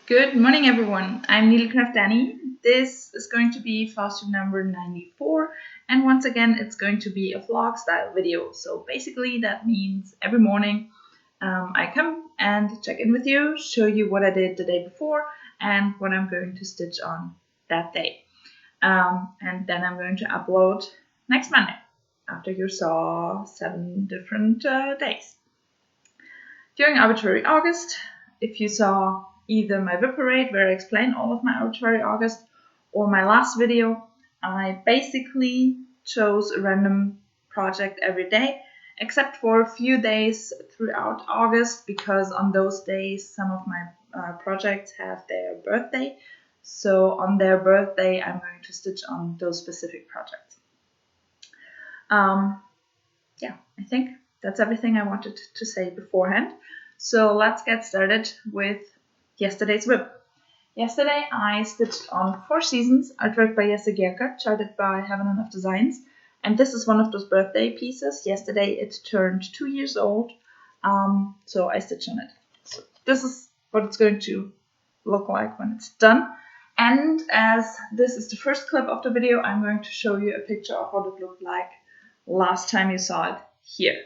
Good morning, everyone. I'm Needlecraft Danny. This is going to be flosstube number 94, and once again, it's going to be a vlog style video. So basically, that means every morning I come and check in with you, show you what I did the day before, and what I'm going to stitch on that day. And then I'm going to upload next Monday after you saw 7 different days. During Arbitrary August, if you saw either my WIP parade where I explain all of my Arbitrary August or my last video, I basically chose a random project every day except for a few days throughout August, because on those days some of my projects have their birthday. So on their birthday I'm going to stitch on those specific projects. Yeah, I think that's everything I wanted to say beforehand. So let's get started with yesterday's WIP. Yesterday I stitched on 4 seasons, artwork by Jesse Gierke, charted by Heaven Enough Designs, and this is one of those birthday pieces. Yesterday it turned 2 years old, so I stitched on it. So this is what it's going to look like when it's done. And as this is the first clip of the video, I'm going to show you a picture of what it looked like last time you saw it here.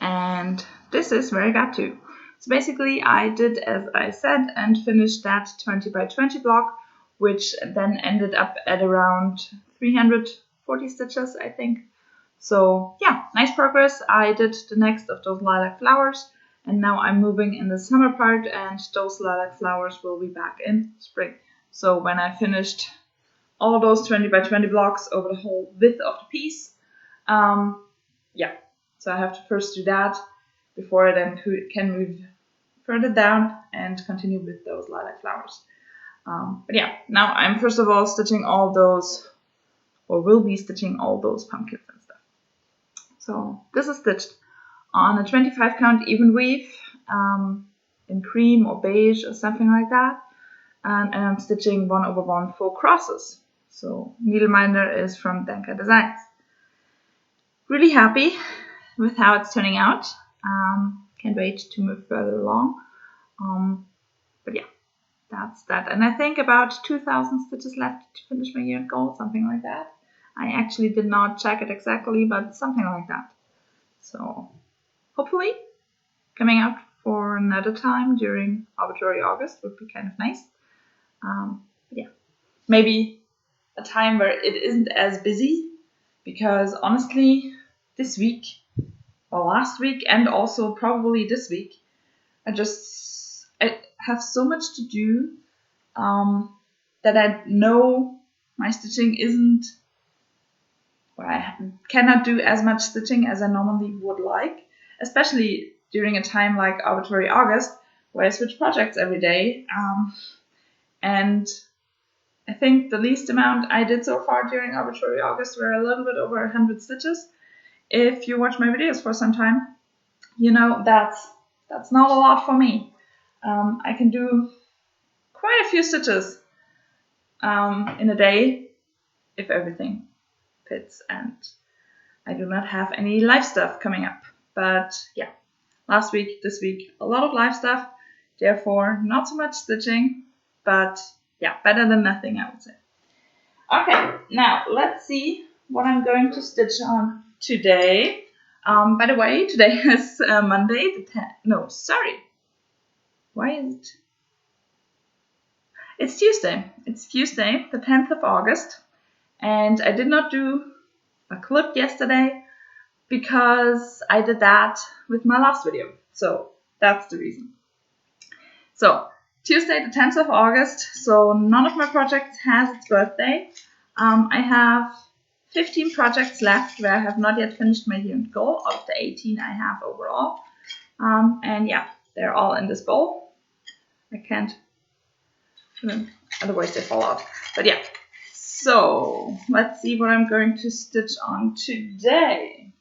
And this is where I got to. So basically I did as I said and finished that 20 by 20 block, which then ended up at around 340 stitches, I think. So yeah, nice progress. I did the next of those lilac flowers, and now I'm moving in the summer part, and those lilac flowers will be back in spring. So when I finished all those 20 by 20 blocks over the whole width of the piece, yeah. So I have to first do that before I then can move further down and continue with those lilac flowers. But yeah, now I'm first of all stitching all those, or will be stitching all those pumpkins and stuff. So this is stitched on a 25 count even weave in cream or beige or something like that. And I'm stitching 1/1 full crosses. So needleminder is from Danka Designs. Really happy with how it's turning out. Can't wait to move further along. But yeah, that's that. And I think about 2,000 stitches left to finish my year goal, something like that. I actually did not check it exactly, but something like that. So hopefully coming out for another time during Arbitrary August would be kind of nice. But yeah, maybe a time where it isn't as busy, because honestly, this week, or last week, and also probably this week, I have so much to do that I know my stitching isn't, or I cannot do as much stitching as I normally would like, especially during a time like Arbitrary August, where I switch projects every day. And I think the least amount I did so far during Arbitrary August were a little bit over 100 stitches. If you watch my videos for some time, you know that's not a lot for me. I can do quite a few stitches in a day if everything fits and I do not have any live stuff coming up. But yeah, last week, this week, a lot of live stuff, therefore not so much stitching, but yeah, better than nothing, I would say. Okay, now let's see what I'm going to stitch on today. By the way, today is Monday, the 10th. No, sorry. Why is it? It's Tuesday. It's Tuesday, the 10th of August. And I did not do a clip yesterday because I did that with my last video. So that's the reason. So Tuesday, the 10th of August. So none of my projects has its birthday. I have 15 projects left where I have not yet finished my year goal of the 18 I have overall. And yeah, they're all in this bowl. I can't, otherwise they fall out. But yeah, so let's see what I'm going to stitch on today.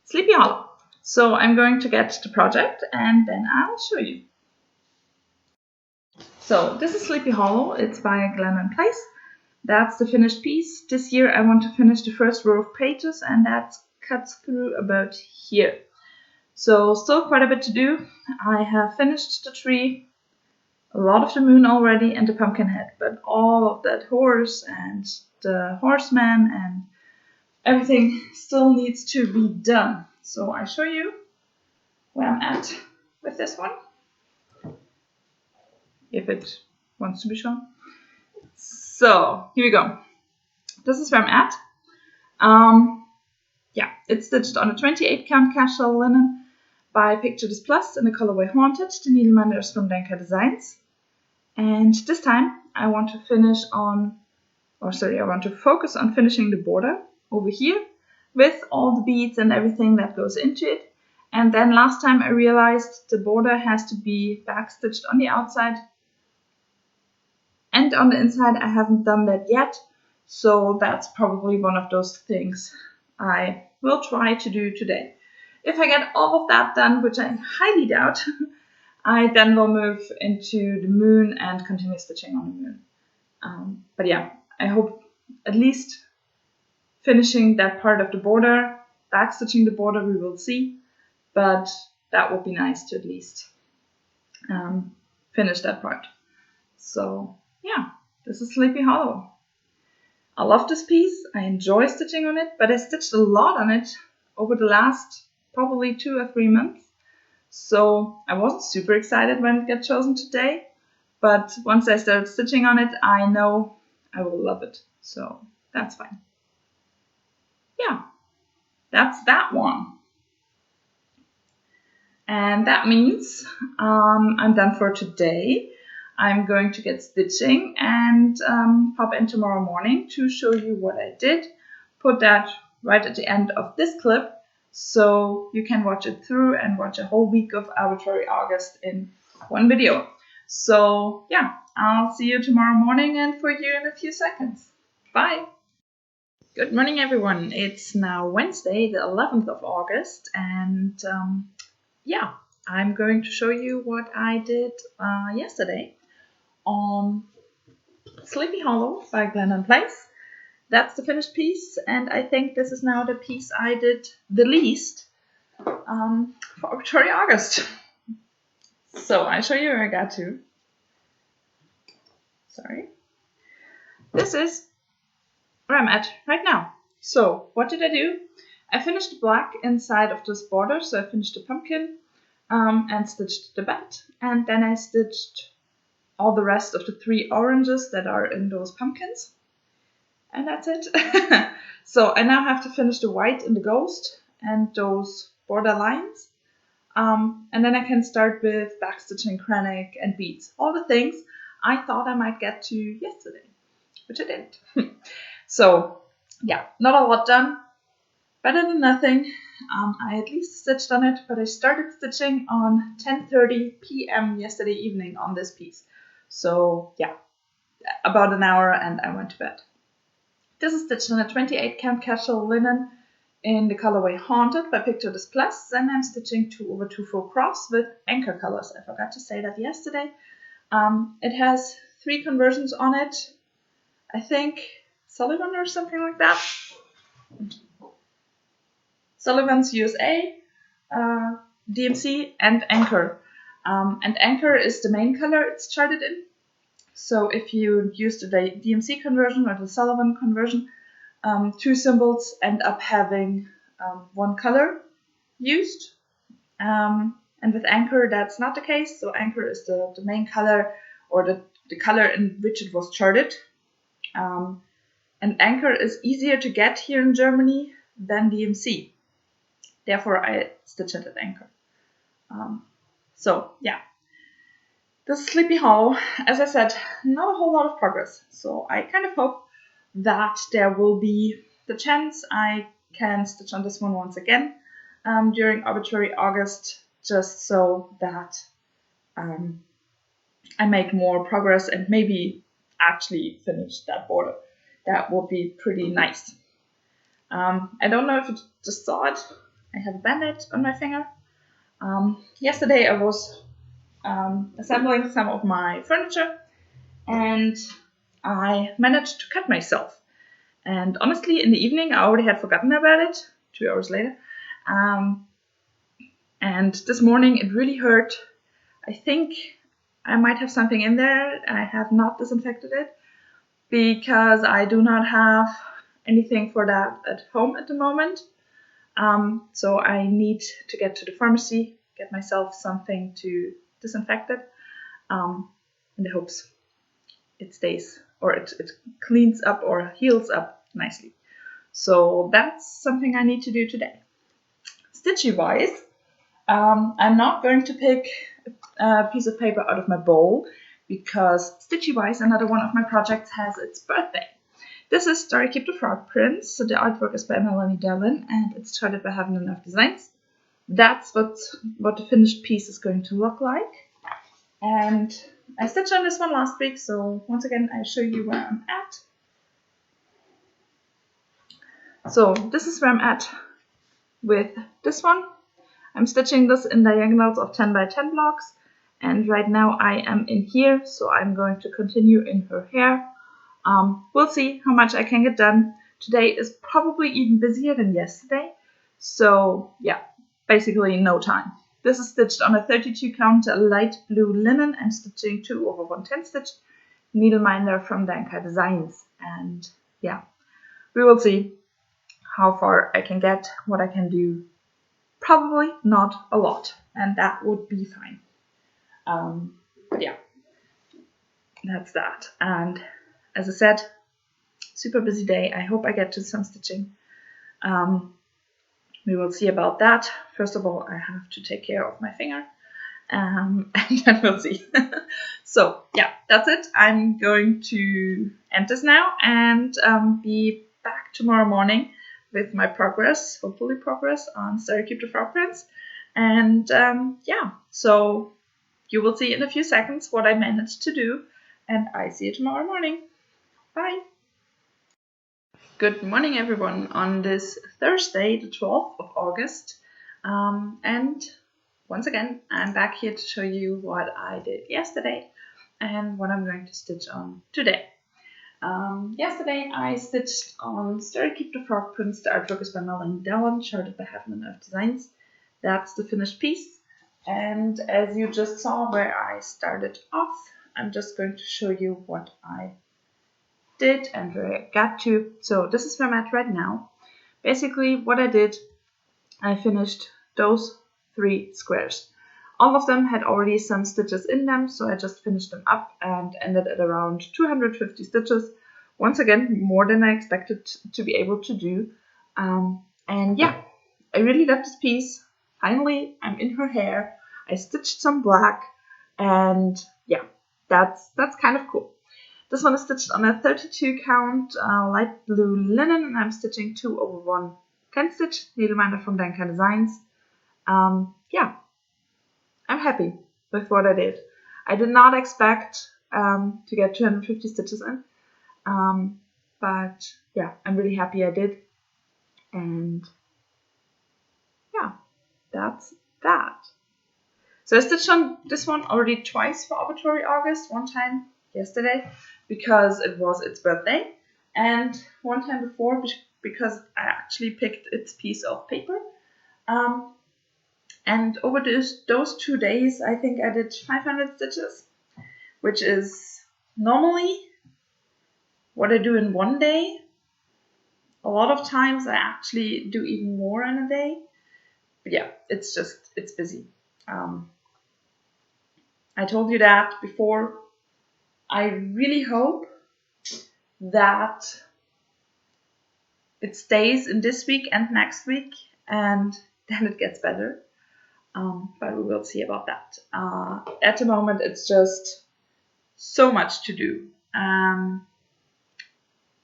Sleepy Hollow. So I'm going to get the project and then I'll show you. So this is Sleepy Hollow. It's by Glen and Place. That's the finished piece. This year I want to finish the first row of pages, and that cuts through about here. So still quite a bit to do. I have finished the tree, a lot of the moon already, and the pumpkin head, but all of that horse and the horseman and everything still needs to be done. So I show you where I'm at with this one, if it wants to be shown. So here we go. This is where I'm at. Yeah, it's stitched on a 28 count casual linen by Picture This Plus in the colorway Haunted, the needleminders from Denker Designs. And this time I want to focus on finishing the border over here with all the beads and everything that goes into it. And then last time I realized the border has to be backstitched on the outside and on the inside. I haven't done that yet, so that's probably one of those things I will try to do today. If I get all of that done, which I highly doubt, I then will move into the moon and continue stitching on the moon. But yeah, I hope at least finishing that part of the border, backstitching the border, we will see, but that would be nice to at least finish that part. So yeah, this is Sleepy Hollow. I love this piece. I enjoy stitching on it, but I stitched a lot on it over the last probably 2 or 3 months. So I wasn't super excited when it got chosen today, but once I started stitching on it, I know I will love it. So that's fine. Yeah, that's that one. And that means I'm done for today. I'm going to get stitching and pop in tomorrow morning to show you what I did. Put that right at the end of this clip so you can watch it through and watch a whole week of Arbitrary August in one video. So yeah, I'll see you tomorrow morning and for you in a few seconds. Bye! Good morning everyone. It's now Wednesday, the 11th of August, and yeah, I'm going to show you what I did yesterday on Sleepy Hollow by Glen Place. That's the finished piece, and I think this is now the piece I did the least for Arbitrary August. So I show you where I got to. Sorry. This is where I'm at right now. So what did I do? I finished the black inside of this border, so I finished the pumpkin and stitched the bat, and then I stitched all the rest of the 3 oranges that are in those pumpkins. And that's it. So I now have to finish the white in the ghost and those border lines. And then I can start with backstitching, cranach, and beads. All the things I thought I might get to yesterday, which I didn't. So yeah, not a lot done. Better than nothing. I at least stitched on it, but I started stitching on 10:30 p.m. yesterday evening on this piece. So yeah, about an hour and I went to bed. This is stitched on a 28 count casual linen in the colorway Haunted by Picture This Plus, and I'm stitching 2/2 full cross with anchor colors. I forgot to say that yesterday. It has 3 conversions on it. I think Sullivan or something like that. Sullivan's USA, DMC, and Anchor. And Anchor is the main color it's charted in. So if you use the DMC conversion or the Sullivan conversion, 2 symbols end up having 1 color used. And with Anchor, that's not the case. So Anchor is the main color, or the color in which it was charted. And Anchor is easier to get here in Germany than DMC. Therefore, I stitch it at Anchor. So yeah, this is Sleepy Hollow. As I said, not a whole lot of progress. So I kind of hope that there will be the chance I can stitch on this one once again during Arbitrary August, just so that I make more progress and maybe actually finish that border. That would be pretty nice. I don't know if you just saw it. I have a bandage on my finger. Yesterday I was assembling some of my furniture, and I managed to cut myself. And honestly, in the evening, I already had forgotten about it, 2 hours later. And this morning, it really hurt. I think I might have something in there. I have not disinfected it because I do not have anything for that at home at the moment. So I need to get to the pharmacy, get myself something to disinfect it, in the hopes it stays or it cleans up or heals up nicely. So that's something I need to do today. Stitchy wise, I'm not going to pick a piece of paper out of my bowl because Stitchy wise, another one of my projects, has its birthday. This is Story Keep the Frog Prince. So the artwork is by Melanie Devlin and it's charted by Having Enough Designs. That's what the finished piece is going to look like. And I stitched on this one last week, so once again I show you where I'm at. So this is where I'm at with this one. I'm stitching this in diagonals of 10 by 10 blocks, and right now I am in here, so I'm going to continue in her hair. We'll see how much I can get done. Today is probably even busier than yesterday, so yeah, basically no time. This is stitched on a 32 count light blue linen. I'm stitching 2 over 110 stitch needleminder from Danka Designs, and yeah, we will see how far I can get, what I can do. Probably not a lot, and that would be fine. But yeah, that's that. And as I said, super busy day. I hope I get to some stitching. We will see about that. First of all, I have to take care of my finger, and then we'll see. So yeah, that's it. I'm going to end this now and be back tomorrow morning with my progress, hopefully progress, on Story Keep the Frog Prince. And yeah, so you will see in a few seconds what I managed to do, and I see you tomorrow morning. Bye! Good morning, everyone, on this Thursday, the 12th of August. And once again, I'm back here to show you what I did yesterday and what I'm going to stitch on today. Yesterday I stitched on Story Keep the Frog Prince. The artwork is by Melanie Devlin, charted by Having Enough Designs. That's the finished piece. And as you just saw where I started off, I'm just going to show you what I did and where I got to. So this is where I'm at right now. Basically what I did, I finished those 3 squares. All of them had already some stitches in them, so I just finished them up and ended at around 250 stitches. Once again, more than I expected to be able to do. And yeah, I really love this piece. Finally, I'm in her hair. I stitched some black, and yeah, that's kind of cool. This one is stitched on a 32 count light blue linen, and I'm stitching 2 over 110 stitch needleminder from Danka Designs. Yeah, I'm happy with what I did. I did not expect to get 250 stitches in, but yeah, I'm really happy I did. And yeah, that's that. So I stitched on this one already twice for Arbitrary August. One time yesterday because it was its birthday, and one time before because I actually picked its piece of paper. And over those 2 days, I think I did 500 stitches, which is normally what I do in one day. A lot of times I actually do even more in a day. But yeah, it's busy. I told you that before. I really hope that it stays in this week and next week, and then it gets better. But we will see about that. At the moment, it's just so much to do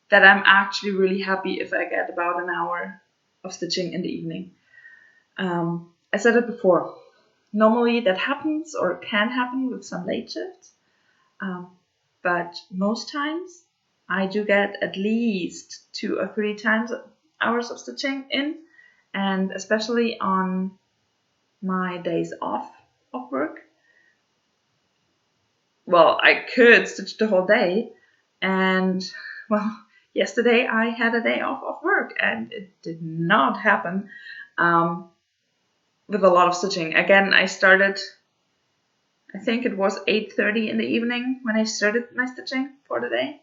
that I'm actually really happy if I get about an hour of stitching in the evening. I said it before. Normally that happens or can happen with some late shifts, but most times I do get at least 2 or 3 hours of stitching in, and especially on my days off of work. Well, I could stitch the whole day, And well, yesterday I had a day off of work and it did not happen with a lot of stitching. Again, I started, I think it was 8:30 in the evening when I started my stitching for the day.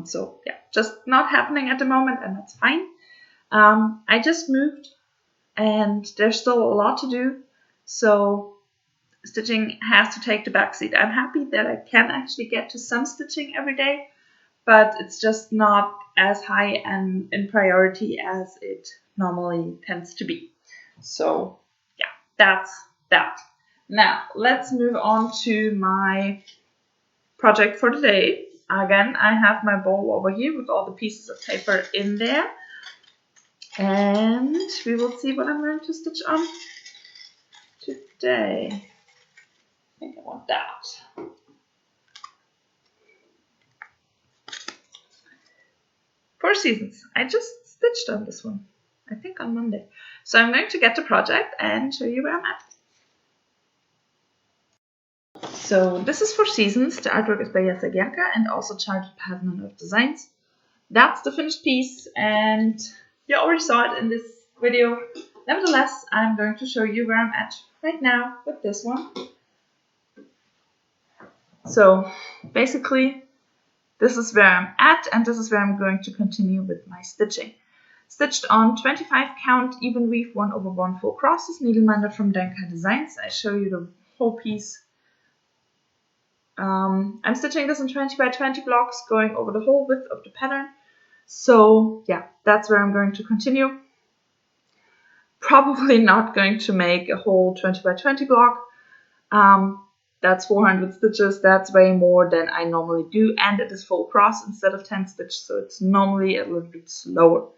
So yeah, just not happening at the moment, and that's fine. I just moved and there's still a lot to do, so stitching has to take the backseat. I'm happy that I can actually get to some stitching every day, but it's just not as high and in priority as it normally tends to be. So yeah, that's that. Now let's move on to my project for today. Again, I have my bowl over here with all the pieces of paper in there, and we will see what I'm going to stitch on today. I think I want that. Four Seasons. I just stitched on this one, I think on Monday. So I'm going to get the project and show you where I'm at. So this is Four Seasons. The artwork is by Jacek Janka and also charted Pattern of Designs. That's the finished piece, and you already saw it in this video. Nevertheless, I'm going to show you where I'm at right now with this one. So basically, this is where I'm at, and this is where I'm going to continue with my stitching. Stitched on 25 count even weave 1/1 full crosses, needleminder from Janka Designs. I show you the whole piece. I'm stitching this in 20 by 20 blocks, going over the whole width of the pattern. So yeah, that's where I'm going to continue. Probably not going to make a whole 20 by 20 block. That's 400 stitches. That's way more than I normally do, and it is full cross instead of 10 stitch, so it's normally a little bit slower.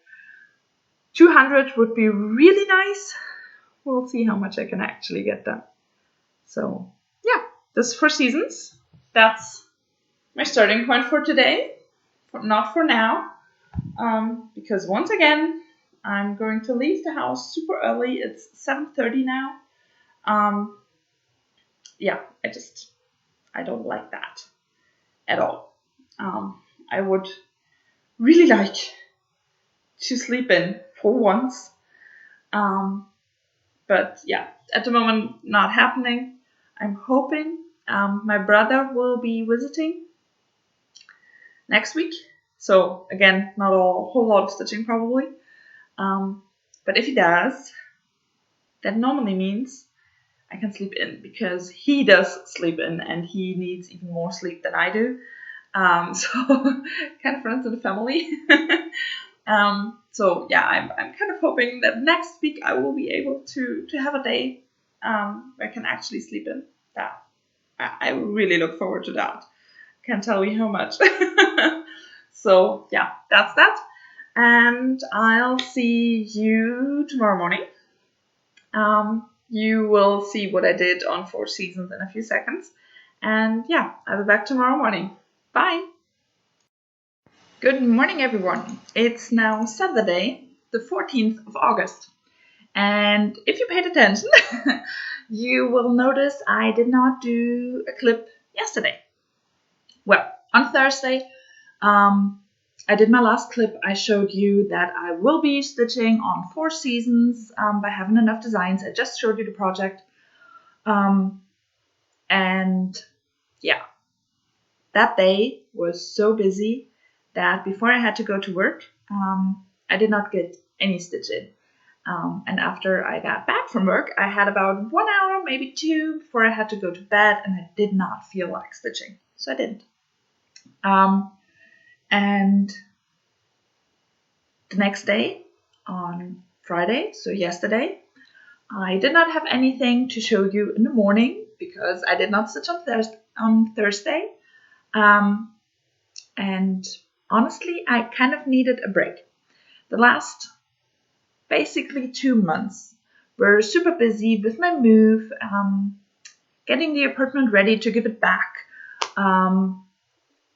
200 would be really nice. We'll see how much I can actually get done. So yeah, this is Four Seasons. That's my starting point for today. Not for now, because once again, I'm going to leave the house super early. It's 7:30 now. Yeah, I don't like that at all. I would really like to sleep in for once. But yeah, at the moment, not happening. I'm hoping my brother will be visiting next week. So again, not a whole lot of stitching probably. But if he does, that normally means I can sleep in, because he does sleep in and he needs even more sleep than I do. So kind of runs in the family. So yeah, I'm kind of hoping that next week I will be able to have a day where I can actually sleep in. That I really look forward to that. Can't tell you how much. So yeah, that's that. And I'll see you tomorrow morning. You will see what I did on Four Seasons in a few seconds. And yeah, I'll be back tomorrow morning. Bye! Good morning, everyone. It's now Saturday, the 14th of August. And if you paid attention, you will notice I did not do a clip yesterday. Well, on Thursday, I did my last clip. I showed you that I will be stitching on Four Seasons by having enough designs. I just showed you the project. And yeah, that day was so busy that before I had to go to work, I did not get any stitch in. And after I got back from work, I had about 1 hour, maybe 2, before I had to go to bed, and I did not feel like stitching, so I didn't. And the next day, on Friday, so yesterday, I did not have anything to show you in the morning because I did not stitch on Thursday. And honestly, I kind of needed a break. The last basically 2 months were super busy with my move, getting the apartment ready to give it back,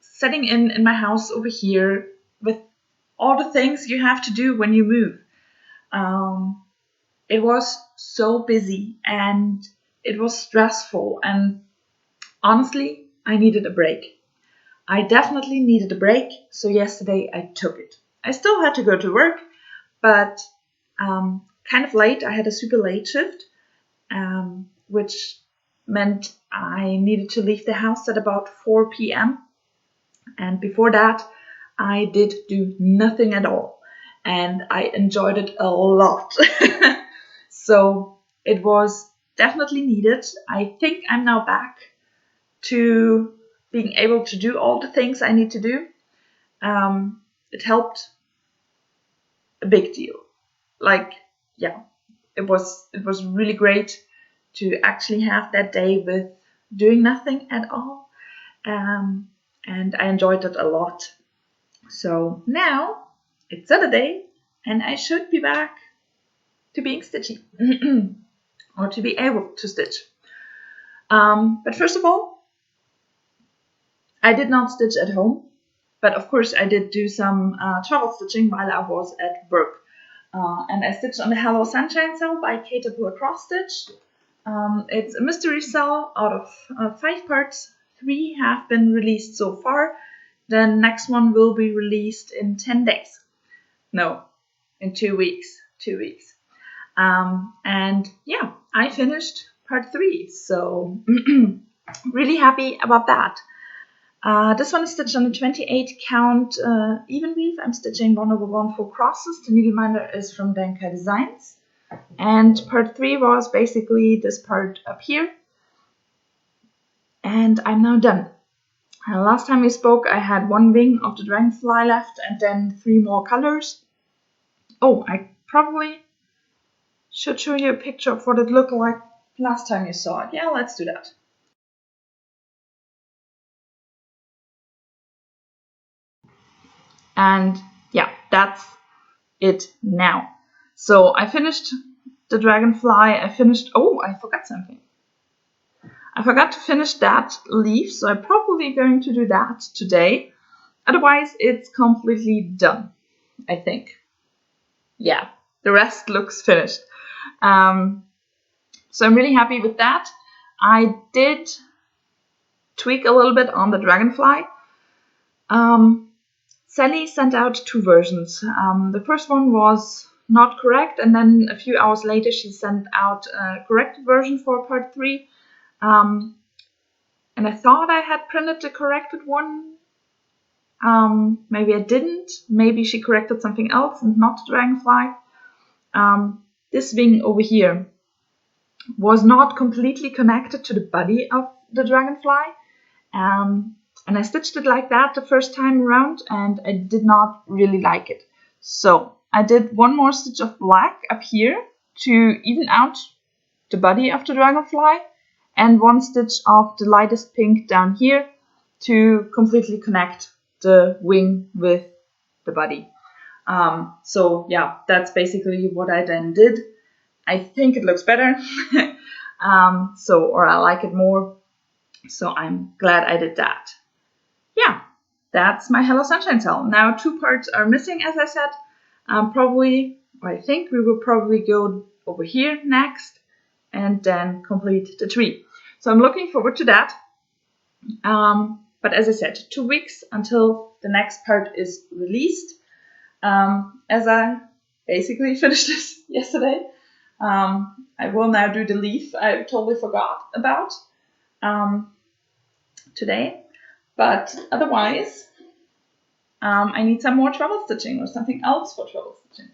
setting in my house over here with all the things you have to do when you move. It was so busy and it was stressful, and honestly, I needed a break. I definitely needed a break, so yesterday I took it. I still had to go to work, but kind of late. I had a super late shift, which meant I needed to leave the house at about 4 p.m. And before that, I did do nothing at all. And I enjoyed it a lot. So it was definitely needed. I think I'm now back to being able to do all the things I need to do. It helped a big deal. Like, yeah, it was really great to actually have that day with doing nothing at all. And I enjoyed it a lot. So now it's Saturday and I should be back to being stitchy or to be able to stitch. But first of all, I did not stitch at home, but of course I did do some travel stitching while I was at work. And I stitched on the Hello Sunshine cell by Cady Cross Stitch. It's a mystery cell out of 5 parts. 3 have been released so far. The next one will be released in 10 days. No, in 2 weeks. 2 weeks. And yeah, I finished part 3. So really happy about that. This one is stitched on a 28 count even weave. I'm stitching 1/1 full crosses. The needleminder is from Denka Designs. And part 3 was basically this part up here. And I'm now done. Last time we spoke, I had 1 wing of the dragonfly left and then 3 more colors. Oh, I probably should show you a picture of what it looked like last time you saw it. Yeah, let's do that. And yeah, that's it now. So I finished the dragonfly. I forgot something. I forgot to finish that leaf, so I'm probably going to do that today. Otherwise, it's completely done, I think. Yeah, the rest looks finished. So I'm really happy with that. I did tweak a little bit on the dragonfly. Sally sent out 2 versions. The first one was not correct, and then a few hours later she sent out a corrected version for part 3. And I thought I had printed the corrected one. Maybe I didn't. Maybe she corrected something else and not the dragonfly. This wing over here was not completely connected to the body of the dragonfly. And I stitched it like that the first time around, and I did not really like it. So I did 1 more stitch of black up here to even out the body of the dragonfly, and 1 stitch of the lightest pink down here to completely connect the wing with the body. So yeah, that's basically what I then did. I think it looks better, or I like it more. So I'm glad I did that. Yeah, that's my Hello Sunshine cell. Now 2 parts are missing, as I said. I think we will probably go over here next and then complete the tree. So I'm looking forward to that. But as I said, 2 weeks until the next part is released. As I basically finished this yesterday, I will now do the leaf I totally forgot about today. But otherwise, I need some more treble stitching or something else for treble stitching.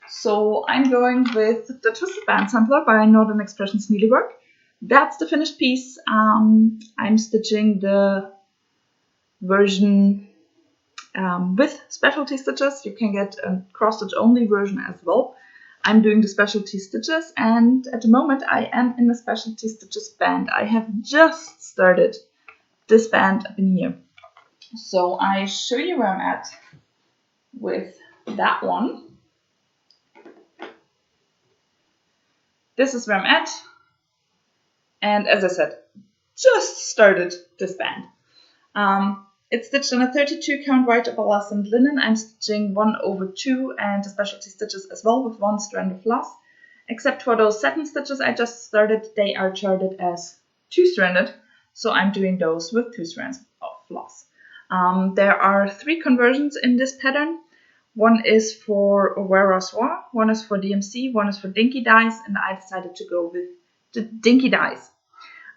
So I'm going with the Twisted Band Sampler by Northern Expressions Needlework. That's the finished piece. I'm stitching the version with specialty stitches. You can get a cross-stitch only version as well. I'm doing the specialty stitches, and at the moment I am in the specialty stitches band. I have just started this band up in here. So I show you where I'm at with that one. This is where I'm at. And as I said, just started this band. It's stitched on a 32 count white opalescent linen. I'm stitching 1/2 and the specialty stitches as well with 1 strand of floss. Except for those satin stitches I just started, they are charted as 2-stranded. So I'm doing those with 2 strands of floss. There are 3 conversions in this pattern. One is for Wear Soir, one is for DMC, one is for Dinky Dies, and I decided to go with the Dinky Dies.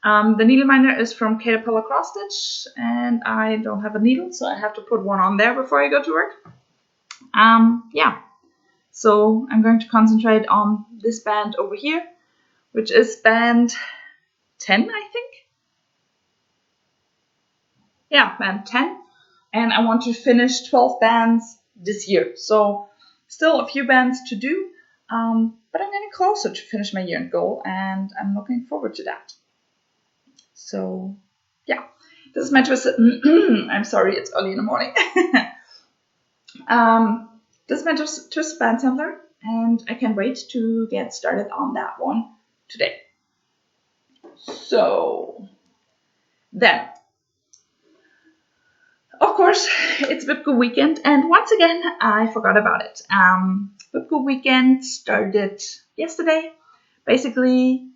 The needle minder is from Cady Cross Stitch, and I don't have a needle, so I have to put one on there before I go to work. Yeah, so I'm going to concentrate on this band over here, which is band 10, I think. Yeah, band 10. And I want to finish 12 bands this year. So still a few bands to do, but I'm getting closer to finish my year-end goal, and I'm looking forward to that. So yeah, this is my twisted. I'm sorry, it's early in the morning. This is my twisted band sampler, and I can't wait to get started on that one today. So then, of course, it's WIPGO weekend, and once again, I forgot about it. WIPGO weekend started yesterday. Basically,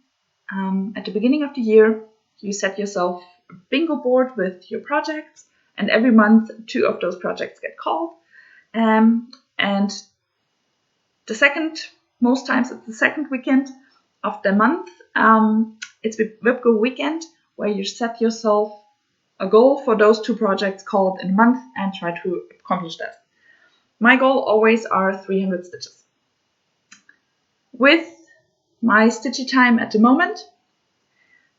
at the beginning of the year, you set yourself a bingo board with your projects, and every month, 2 of those projects get called. And the second, most times it's the second weekend of the month. It's WIPGO weekend, where you set yourself a goal for those 2 projects called in a month and try to accomplish that. My goal always are 300 stitches. With my stitchy time at the moment,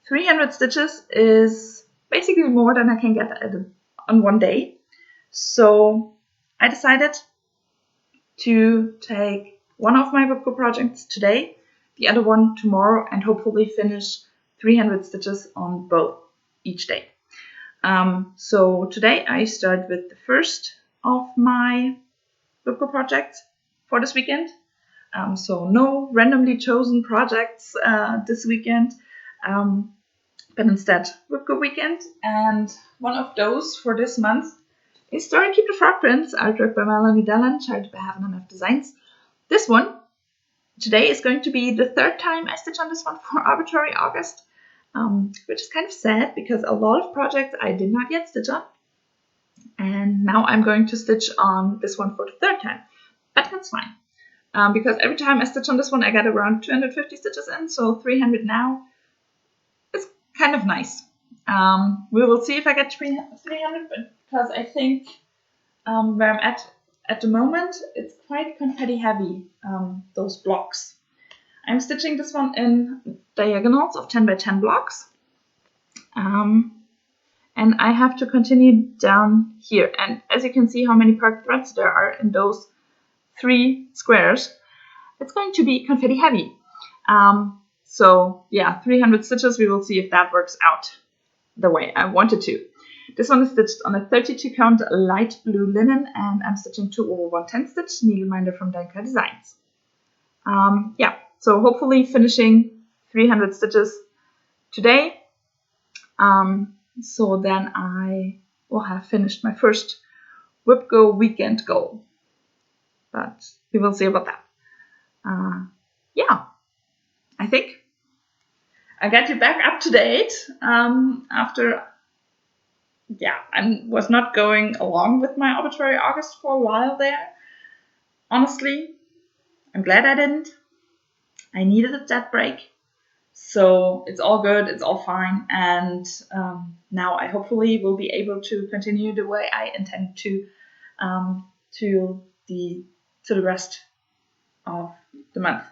300 stitches is basically more than I can get on one day. So I decided to take one of my WIPGO projects today, the other one tomorrow, and hopefully finish 300 stitches on both each day. So today I start with the first of my WIPGO projects for this weekend. So no randomly chosen projects this weekend, but instead WIPGO weekend. And one of those for this month is Story Keep the Frog Prince, artwork by Melanie Dellan, charted by Haven and F Designs. This one today is going to be the 3rd time I stitch on this one for Arbitrary August. Which is kind of sad because a lot of projects I did not yet stitch on, and now I'm going to stitch on this one for the 3rd time, but that's fine, because every time I stitch on this one I get around 250 stitches in, so 300 now is kind of nice. We will see if I get 300, because I think where I'm at the moment, it's quite confetti heavy, those blocks. I'm stitching this one in diagonals of 10 by 10 blocks. And I have to continue down here. And as you can see how many parked threads there are in those 3 squares, it's going to be confetti heavy. So yeah, 300 stitches, we will see if that works out the way I wanted to. This one is stitched on a 32 count light blue linen, and I'm stitching 2 over 110 stitch needle minder from Dinky Designs. Yeah. So hopefully finishing 300 stitches today. So then I will have finished my first WIPGO weekend goal. But we will see about that. Yeah, I think I got you back up to date after, yeah, I was not going along with my Arbitrary August for a while there. Honestly, I'm glad I didn't. I needed that break. So it's all good, it's all fine, and now I hopefully will be able to continue the way I intend to the rest of the month.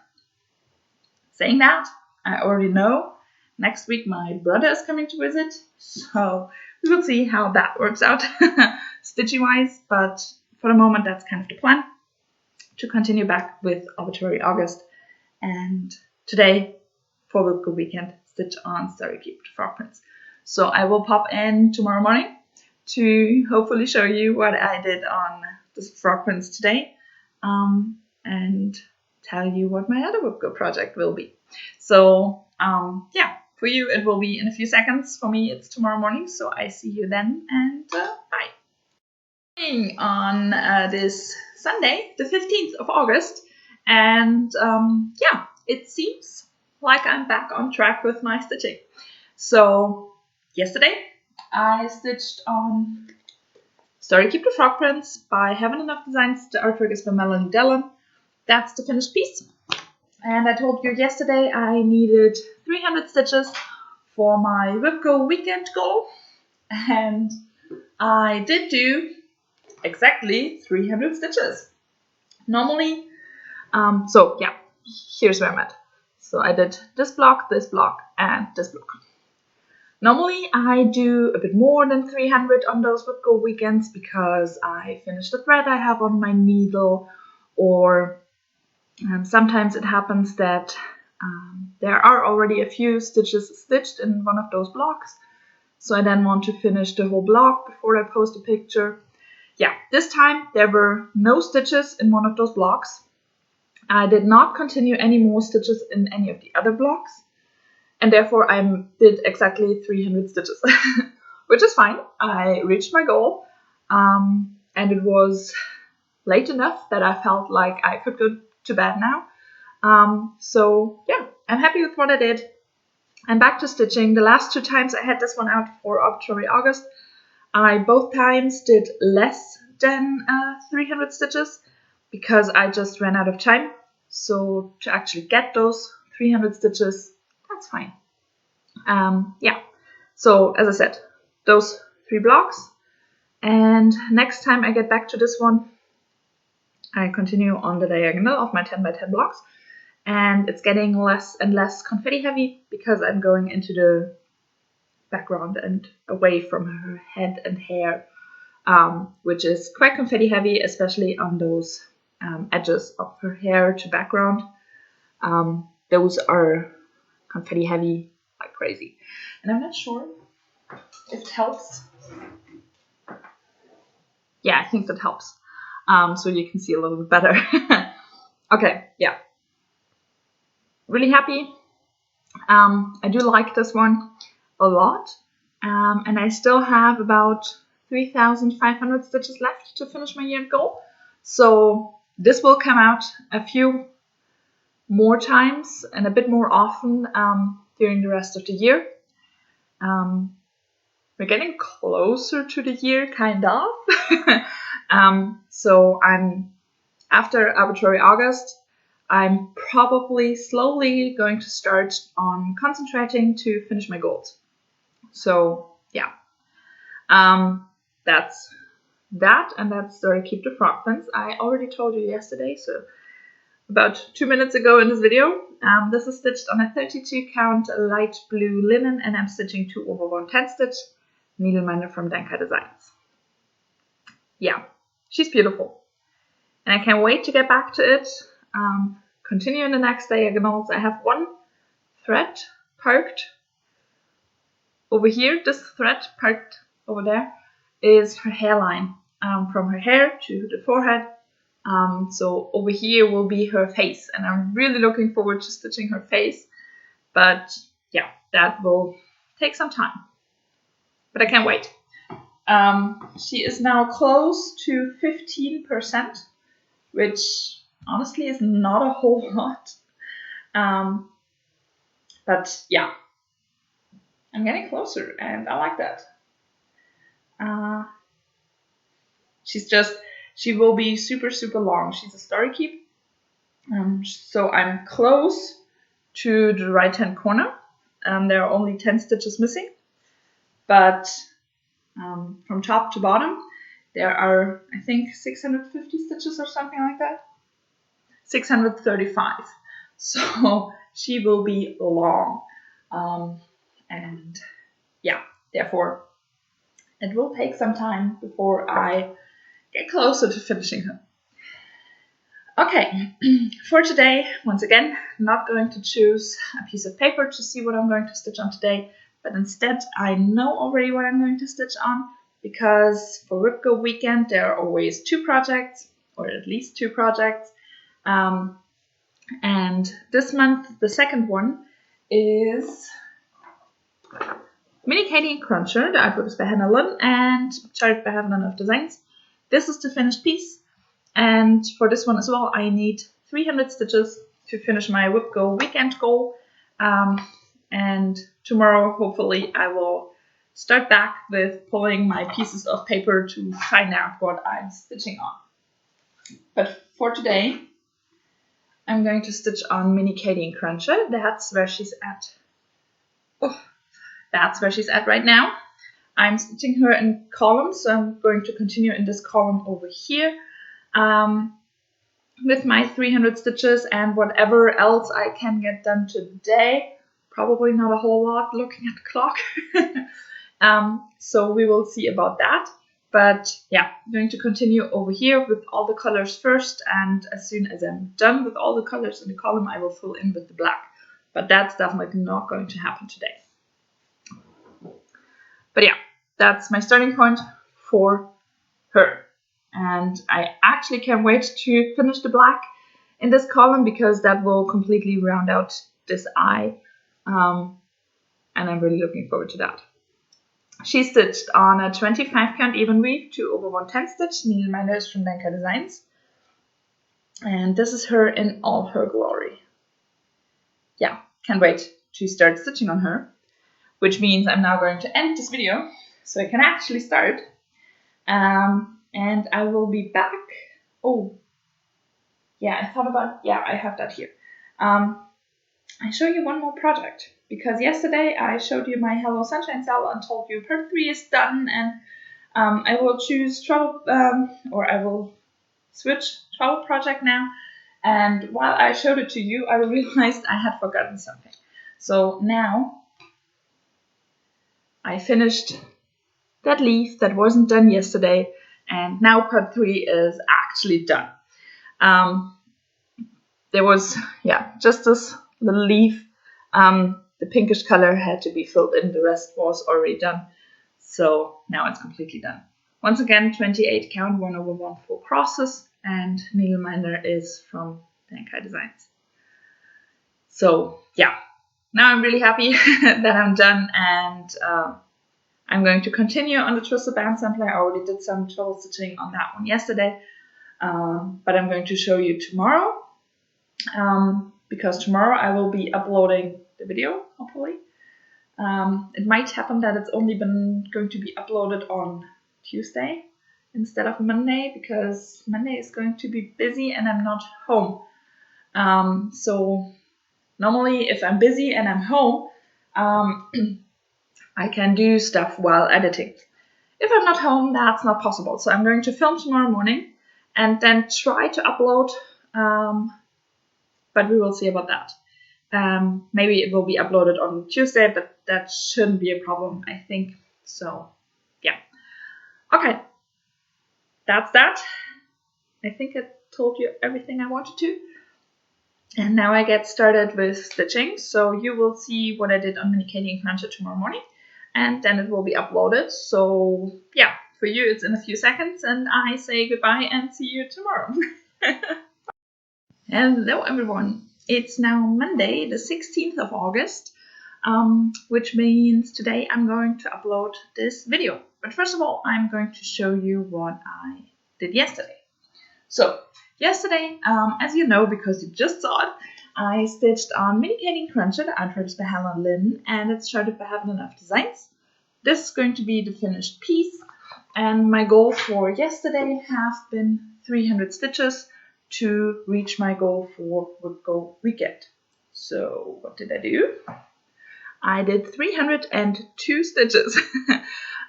Saying that, I already know next week my brother is coming to visit, so we will see how that works out stitchy wise, but for the moment that's kind of the plan, to continue back with Arbitrary August, and today for WIPGO weekend stitch on Story Keep the Frog Prince. So I will pop in tomorrow morning to hopefully show you what I did on this Frog Prince today, and tell you what my other WIPGO project will be. So yeah, for you it will be in a few seconds. For me it's tomorrow morning, so I see you then, and bye. On this Sunday, the 15th of August, and yeah, it seems like I'm back on track with my stitching. So yesterday I stitched on Story Keep the Frog Prince by Haven't Enough Designs. The artwork is by Melanie Dellon. That's the finished piece. And I told you yesterday I needed 300 stitches for my WIPGO weekend goal. And I did do exactly 300 stitches. Normally, so yeah, here's where I'm at. So I did this block, and this block. Normally I do a bit more than 300 on those WIPGO weekends because I finish the thread I have on my needle, or sometimes it happens that there are already a few stitches stitched in one of those blocks. So I then want to finish the whole block before I post a picture. Yeah, this time there were no stitches in one of those blocks. I did not continue any more stitches in any of the other blocks. And therefore I did exactly 300 stitches, which is fine. I reached my goal, and it was late enough that I felt like I could go to bed now. So yeah, I'm happy with what I did. I'm back to stitching. The last 2 times I had this one out for Arbitrary August, I both times did less than 300 stitches because I just ran out of time. So to actually get those 300 stitches, that's fine. Yeah, so as I said, those 3 blocks, and next time I get back to this one, I continue on the diagonal of my 10 by 10 blocks, and it's getting less and less confetti heavy because I'm going into the background and away from her head and hair, which is quite confetti heavy, especially on those edges of her hair to background. Those are confetti heavy like crazy. And I'm not sure if it helps. Yeah, I think that helps. So you can see a little bit better. Okay, yeah. Really happy. I do like this one a lot. And I still have about 3,500 stitches left to finish my year goal. So this will come out a few more times and a bit more often during the rest of the year. We're getting closer to the year, kind of. So I'm, after Arbitrary August, I'm probably slowly going to start on concentrating to finish my goals. So yeah, that's that, and that's Story Keep the Frog Prince. I already told you yesterday, so about 2 minutes ago in this video. This is stitched on a 32 count light blue linen, and I'm stitching 2 over 110 stitch needleminder from Denka Designs. Yeah, she's beautiful, and I can't wait to get back to it. Continue in the next diagonals. I have 1 thread parked over here. This thread parked over there is her hairline, from her hair to the forehead. So over here will be her face, and I'm really looking forward to stitching her face. But yeah, that will take some time, but I can't wait. She is now close to 15%, which honestly is not a whole lot. But yeah, I'm getting closer, and I like that. She will be super, super long. She's a story keep. So I'm close to the right hand corner. There are only 10 stitches missing. But from top to bottom, there are, I think, 650 stitches or something like that. 635. So she will be long. And yeah, therefore, it will take some time before I get closer to finishing her. Okay, for today, once again, not going to choose a piece of paper to see what I'm going to stitch on today, but instead I know already what I'm going to stitch on, because for WIPGO weekend there are always 2 projects, or at least 2 projects. And this month, the second one is Mini Cady and Cruncher. The artwork is by Hannah Lynn and charted by Haven't Enough Designs. This is the finished piece. And for this one as well, I need 300 stitches to finish my WIPGO weekend goal. And tomorrow, hopefully, I will start back with pulling my pieces of paper to find out what I'm stitching on. But for today, I'm going to stitch on Mini Cady and Cruncher. That's where she's at. Oh, that's where she's at right now. I'm stitching her in columns, so I'm going to continue in this column over here with my 300 stitches and whatever else I can get done today. Probably not a whole lot looking at the clock. So we will see about that. But yeah, I'm going to continue over here with all the colors first, and as soon as I'm done with all the colors in the column, I will fill in with the black. But that's definitely not going to happen today. But yeah, that's my starting point for her. And I actually can't wait to finish the black in this column because that will completely round out this eye. And I'm really looking forward to that. She stitched on a 25 count even weave 2/110 stitch, needleminders from Cady Designs. And this is her in all her glory. Yeah, can't wait to start stitching on her, which means I'm now going to end this video so I can actually start. And I will be back. Oh, yeah, I have that here. I show you one more project, because yesterday I showed you my Hello Sunshine cell and told you part 3 is done, and I will choose travel, or I will switch travel project now. And while I showed it to you, I realized I had forgotten something. So now I finished that leaf that wasn't done yesterday, and now part 3 is actually done. There was, just this little leaf. The pinkish color had to be filled in, the rest was already done. So now it's completely done. Once again, 28 count, 1/1 crosses, and needleminder is from Cady Designs. So yeah, now I'm really happy that I'm done, and I'm going to continue on the twisted band sampler. I already did some trouble stitching on that one yesterday, but I'm going to show you tomorrow. Because tomorrow I will be uploading the video, hopefully. It might happen that it's only going to be uploaded on Tuesday instead of Monday, because Monday is going to be busy and I'm not home. So normally if I'm busy and I'm home, I can do stuff while editing. If I'm not home, that's not possible. So I'm going to film tomorrow morning and then try to upload, but we will see about that. Maybe it will be uploaded on Tuesday, but that shouldn't be a problem, I think. So, yeah. Okay. That's that. I think I told you everything I wanted to. And now I get started with stitching. So you will see what I did on Mini Cady and Cruncher tomorrow morning. And then it will be uploaded. So, yeah. For you, it's in a few seconds. And I say goodbye and see you tomorrow. Hello, everyone. It's now Monday, the 16th of August, which means today I'm going to upload this video. But first of all, I'm going to show you what I did yesterday. So, yesterday, as you know, because you just saw it, I stitched on Mini Cady and Cruncher, the Arbitrary August linen, and it's started by Having Enough Designs. This is going to be the finished piece, and my goal for yesterday has been 300 stitches to reach my goal for Wood Go Weekend. So what did I do? I did 302 stitches.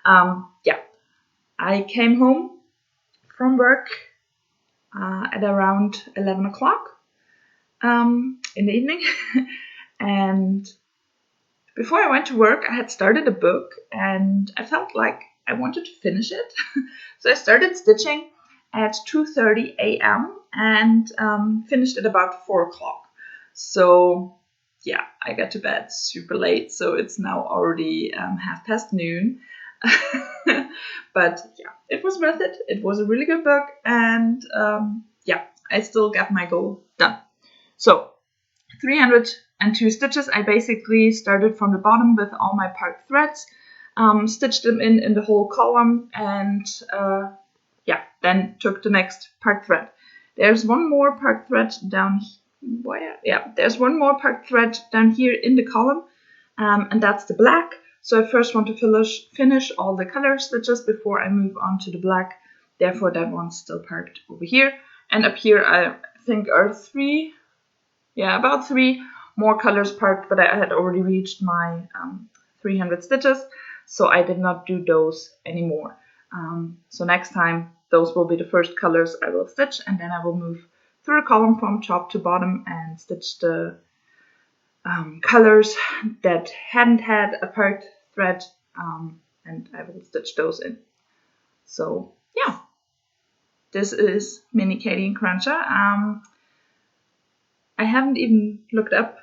I came home from work at around 11 o'clock in the evening. And before I went to work, I had started a book and I felt like I wanted to finish it. So I started stitching at 2:30 a.m. and finished at about 4 o'clock. So yeah, I got to bed super late, so it's now already noon. But yeah, it was worth it. It was a really good book, and I still got my goal done. So 302 stitches. I basically started from the bottom with all my part threads, stitched them in the whole column, and then took the next part thread. There's one more part thread down here. There's one more part thread down here in the column, and that's the black. So I first want to finish all the color stitches before I move on to the black. Therefore that one's still parked over here. And up here I think are about 3 more colors parked, but I had already reached my 300 stitches, so I did not do those anymore. So next time those will be the first colors I will stitch, and then I will move through the column from top to bottom and stitch the colors that hadn't had a parked thread, and I will stitch those in. So yeah, this is Mini Cady and Cruncher. I haven't even looked up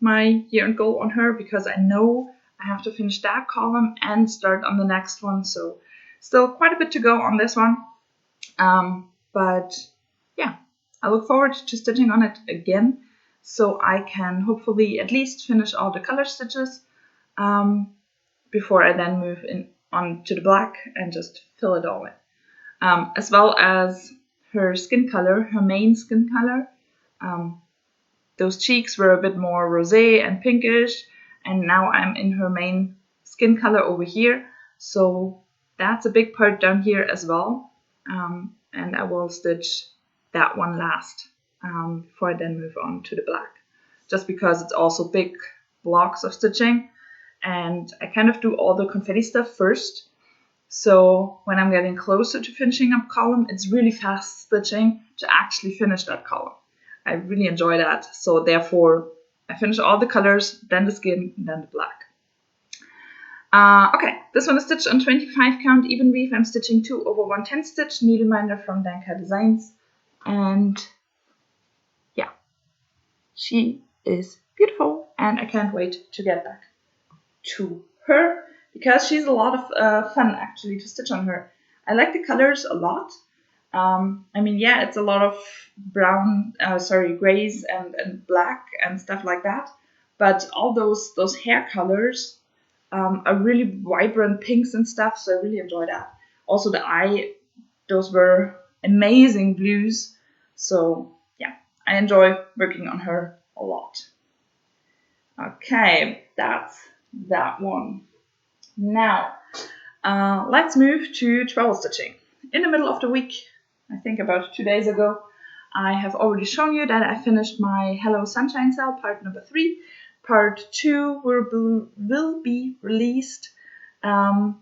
my year-end goal on her because I know I have to finish that column and start on the next one. So still quite a bit to go on this one. But yeah, I look forward to stitching on it again so I can hopefully at least finish all the color stitches before I then move on to the black and just fill it all in. As well as her skin color, her main skin color. Those cheeks were a bit more rosé and pinkish, and now I'm in her main skin color over here, so that's a big part down here as well, and I will stitch that one last before I then move on to the black, just because it's also big blocks of stitching, and I kind of do all the confetti stuff first, so when I'm getting closer to finishing up column, it's really fast stitching to actually finish that column. I really enjoy that, so therefore I finish all the colors, then the skin, and then the black. Okay, this one is stitched on 25 count even weave. I'm stitching 2 over 110 stitch needle minder from Danka Designs, and yeah, she is beautiful, and I can't wait to get back to her because she's a lot of fun actually to stitch on her. I like the colors a lot. I mean, yeah, it's a lot of grays and black and stuff like that. But all those hair colors are really vibrant pinks and stuff, so I really enjoy that. Also the eye, those were amazing blues. So yeah, I enjoy working on her a lot. Okay, that's that one. Now, let's move to travel stitching. In the middle of the week, I think about 2 days ago, I have already shown you that I finished my Hello Sunshine Cell, part number 3. Part 2 will be released on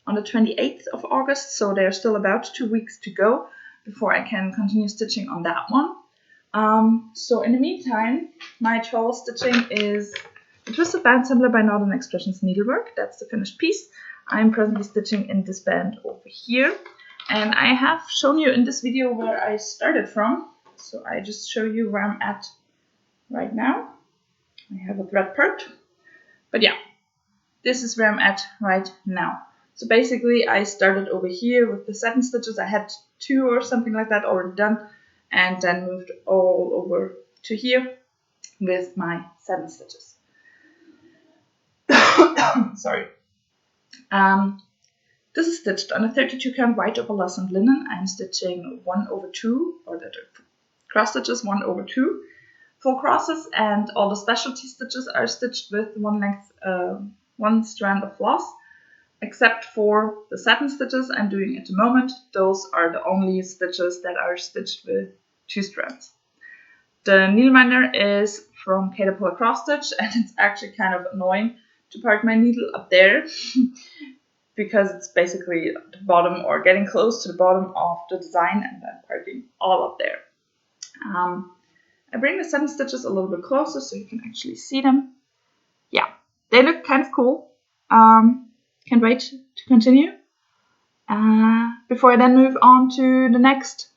the 28th of August, so there's still about 2 weeks to go before I can continue stitching on that one. So in the meantime, my travel stitching is a twisted band sampler by Northern Expressions Needlework. That's the finished piece. I'm presently stitching in this band over here. And I have shown you in this video where I started from. So I just show you where I'm at right now. I have a thread part. But yeah, this is where I'm at right now. So basically I started over here with the 7 stitches. I had 2 or something like that already done. And then moved all over to here with my 7 stitches. Sorry. This is stitched on a 32 count white opalescent linen. I'm stitching 1 over 2, or the cross stitches 1 over 2 full crosses, and all the specialty stitches are stitched with one strand of floss, except for the satin stitches I'm doing at the moment. Those are the only stitches that are stitched with 2 strands. The needle minder is from Caterpillar Cross Stitch, and it's actually kind of annoying to park my needle up there because it's basically at the bottom or getting close to the bottom of the design and then parking all up there. I bring the 7 stitches a little bit closer so you can actually see them. Yeah, they look kind of cool. Can't wait to continue. Before I then move on to the next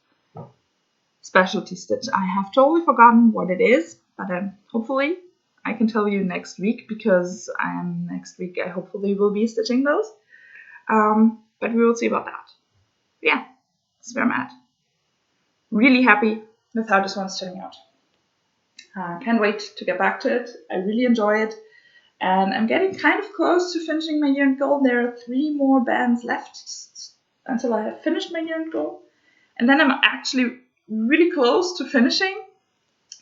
specialty stitch. I have totally forgotten what it is, but hopefully I can tell you next week, because next week I hopefully will be stitching those. But we will see about that. Yeah, that's where I'm at. Really happy with how this one's turning out. Can't wait to get back to it. I really enjoy it. And I'm getting kind of close to finishing my year-end goal. There are 3 more bands left until I have finished my year-end goal. And then I'm actually really close to finishing.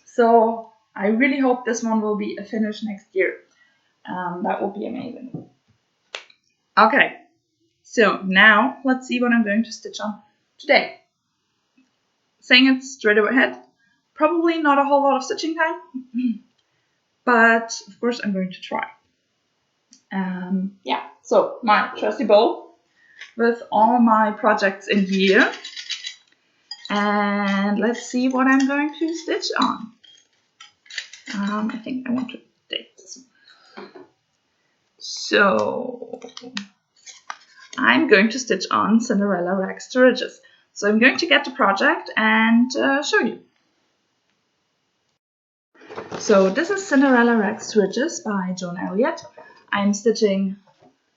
So I really hope this one will be a finish next year. That will be amazing. Okay, so now let's see what I'm going to stitch on today. Saying it straight ahead, probably not a whole lot of stitching time, but of course I'm going to try. Yeah, so my trusty bowl with all my projects in here. And let's see what I'm going to stitch on. I think I want to date this. So I'm going to stitch on Cinderella Rags to Riches. So I'm going to get the project and show you. So this is Cinderella Rags to Riches by Joan Elliott. I'm stitching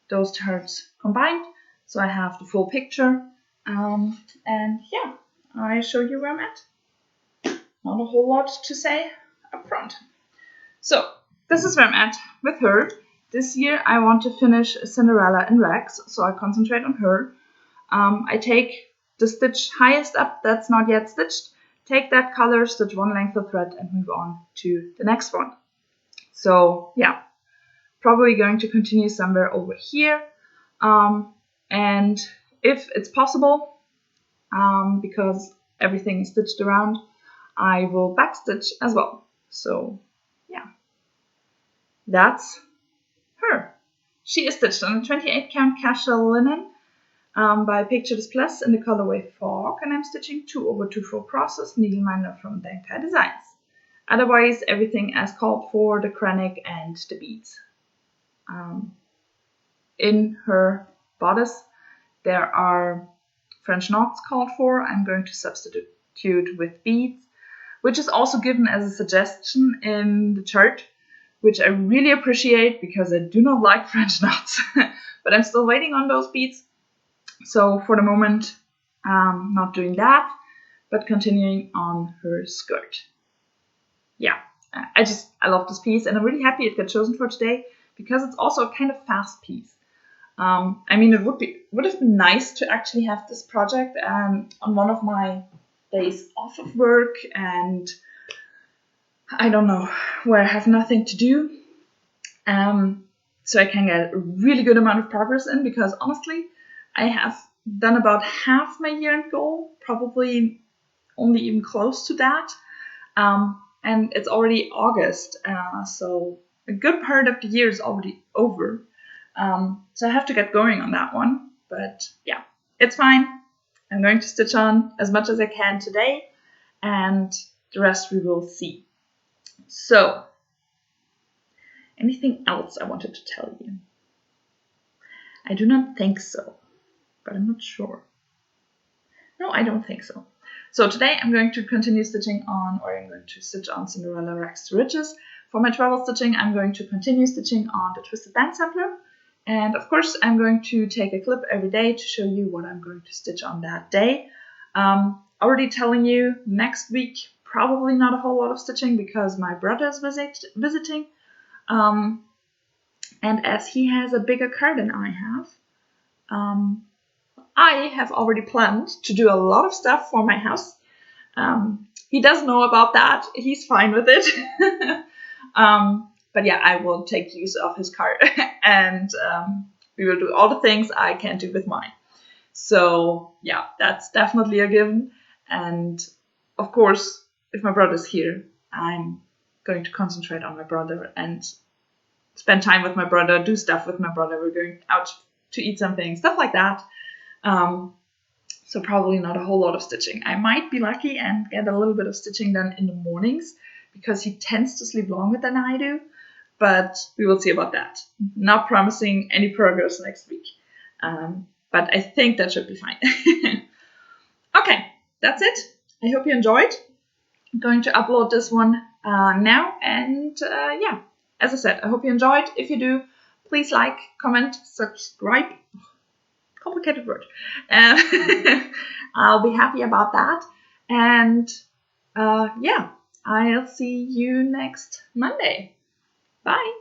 those charts combined, so I have the full picture. And yeah, I show you where I'm at. Not a whole lot to say up front. So this is where I'm at with her. This year I want to finish Cinderella in rags, so I concentrate on her. I take the stitch highest up that's not yet stitched, take that color, stitch one length of thread and move on to the next one. So yeah, probably going to continue somewhere over here. And if it's possible, because everything is stitched around, I will backstitch as well. So yeah, that's her. She is stitched on a 28 count casual linen by Pictures Plus in the colorway Fog, and I'm stitching 2/2/4 process needleminder from Dankai Designs. Otherwise, everything as called for, the cranach and the beads. In her bodice, there are French knots called for. I'm going to substitute with beads, which is also given as a suggestion in the chart, which I really appreciate because I do not like French knots, but I'm still waiting on those beads. So for the moment, not doing that, but continuing on her skirt. Yeah, I love this piece, and I'm really happy it got chosen for today because it's also a kind of fast piece. I mean, it would have been nice to actually have this project on one of my days off of work, and I don't know, where I have nothing to do. So I can get a really good amount of progress in, because honestly, I have done about half my year-end goal, probably only even close to that. And it's already August, so a good part of the year is already over. So I have to get going on that one, but yeah, it's fine. I'm going to stitch on as much as I can today, and the rest we will see. So, anything else I wanted to tell you? I do not think so, but I'm not sure. No, I don't think so. So today I'm going to continue stitching on, or I'm going to stitch on Cinderella Rags to Riches. For my travel stitching, I'm going to continue stitching on the Twisted Band Sampler. And of course, I'm going to take a clip every day to show you what I'm going to stitch on that day. Already telling you, next week, probably not a whole lot of stitching because my brother is visiting. And as he has a bigger car than I have already planned to do a lot of stuff for my house. He does know about that. He's fine with it. But yeah, I will take use of his car and we will do all the things I can't do with mine. So yeah, that's definitely a given. And of course, if my brother's here, I'm going to concentrate on my brother and spend time with my brother, do stuff with my brother. We're going out to eat something, stuff like that. So probably not a whole lot of stitching. I might be lucky and get a little bit of stitching done in the mornings because he tends to sleep longer than I do, but we will see about that. Not promising any progress next week, but I think that should be fine. Okay, that's it. I hope you enjoyed. I'm going to upload this one now, and yeah, as I said, I hope you enjoyed. If you do, please like, comment, subscribe. Complicated word. I'll be happy about that. And yeah, I'll see you next Monday. Bye.